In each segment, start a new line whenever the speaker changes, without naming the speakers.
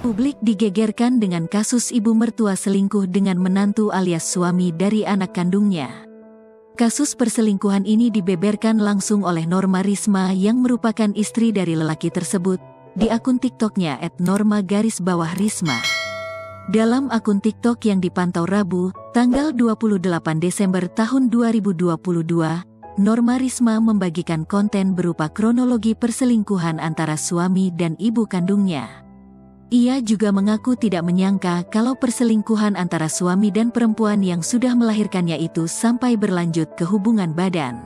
Publik digegerkan dengan kasus ibu mertua selingkuh dengan menantu alias suami dari anak kandungnya. Kasus perselingkuhan ini dibeberkan langsung oleh Norma Risma yang merupakan istri dari lelaki tersebut di akun TikToknya @norma_risma. Dalam akun TikTok yang dipantau Rabu, tanggal 28 Desember tahun 2022, Norma Risma membagikan konten berupa kronologi perselingkuhan antara suami dan ibu kandungnya. Ia juga mengaku tidak menyangka kalau perselingkuhan antara suami dan perempuan yang sudah melahirkannya itu sampai berlanjut ke hubungan badan.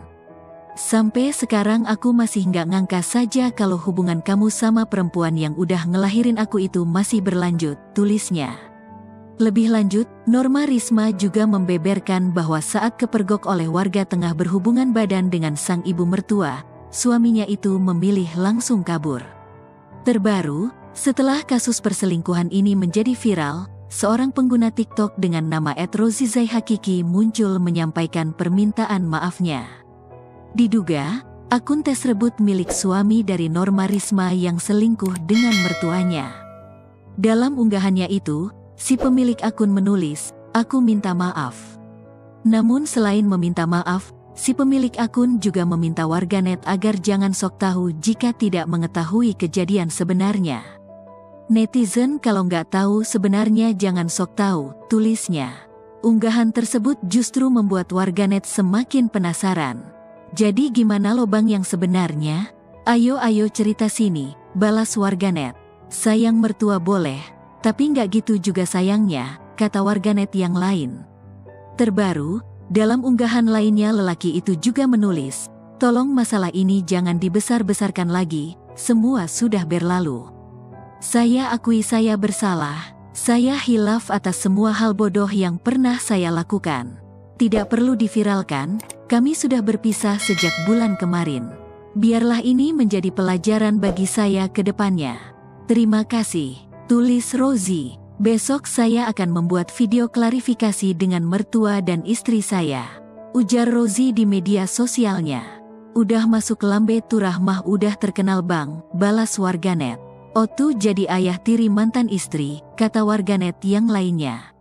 Sampai sekarang aku masih nggak ngangka saja kalau hubungan kamu sama perempuan yang udah ngelahirin aku itu masih berlanjut, tulisnya. Lebih lanjut, Norma Risma juga membeberkan bahwa saat kepergok oleh warga tengah berhubungan badan dengan sang ibu mertua, suaminya itu memilih langsung kabur. Terbaru, setelah kasus perselingkuhan ini menjadi viral, seorang pengguna TikTok dengan nama @rozizayhakiki muncul menyampaikan permintaan maafnya. Diduga, akun tes rebut milik suami dari Norma Risma yang selingkuh dengan mertuanya. Dalam unggahannya itu, si pemilik akun menulis, "Aku minta maaf." Namun selain meminta maaf, si pemilik akun juga meminta warganet agar jangan sok tahu jika tidak mengetahui kejadian sebenarnya. Netizen kalau nggak tahu sebenarnya jangan sok tahu, tulisnya. Unggahan tersebut justru membuat warganet semakin penasaran. Jadi gimana lobang yang sebenarnya? Ayo cerita sini, balas warganet. Sayang mertua boleh, tapi nggak gitu juga sayangnya, kata warganet yang lain. Terbaru, dalam unggahan lainnya lelaki itu juga menulis, "Tolong masalah ini jangan dibesar-besarkan lagi, semua sudah berlalu. Saya akui saya bersalah, saya hilaf atas semua hal bodoh yang pernah saya lakukan. Tidak perlu diviralkan, kami sudah berpisah sejak bulan kemarin. Biarlah ini menjadi pelajaran bagi saya ke depannya. Terima kasih," tulis Rozi. "Besok saya akan membuat video klarifikasi dengan mertua dan istri saya," ujar Rozi di media sosialnya. "Udah masuk lambe turah mah udah terkenal bang," balas warganet. "Oh tuh jadi ayah tiri mantan istri," kata warganet yang lainnya.